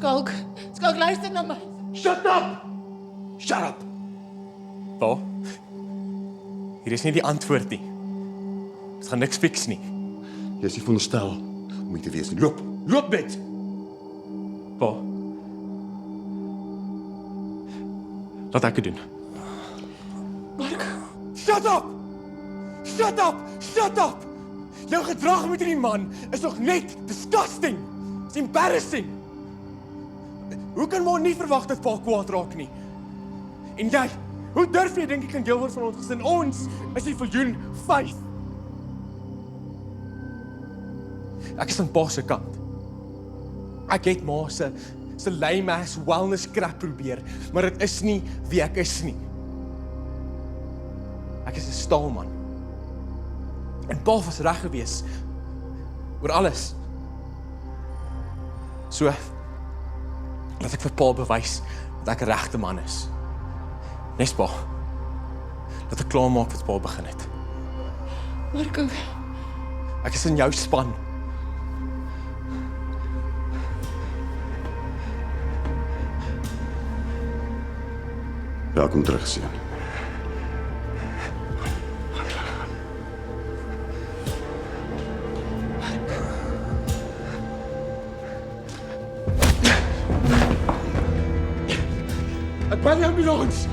Skalk, luister na my. Shut up! Shut up! Pa, hier is nie die antwoord nie. Dit gaan niks fix nie. Jy is nie veronderstel om hier te wees nie. Loop! Loop met! Pa. Laat ek dit doen. Mark, Shut up! Shut up! Shut up! Jou gedrag met hierdie man is nog net disgusting. It's embarrassing. Hoe kan maar nie verwag dat pa kwaad raak nie? En jy, hoe durf jy dink ek kan deel word van ons gesin? Ons is die viljoen 5. Ek is aan pa se kant. Ek het ma se lame ass wellness crap probeer, maar dit is nie wie ek is nie. Ek is 'n staalman. En pa was reg gewees oor alles. So laat ek vir pa bewys dat ek 'n regte man is. Nes pa. Laat ek klaar maak wat pa begin het. Marco, Ek is in jou span. Welkom terug, seun. Ek bel die ambulans.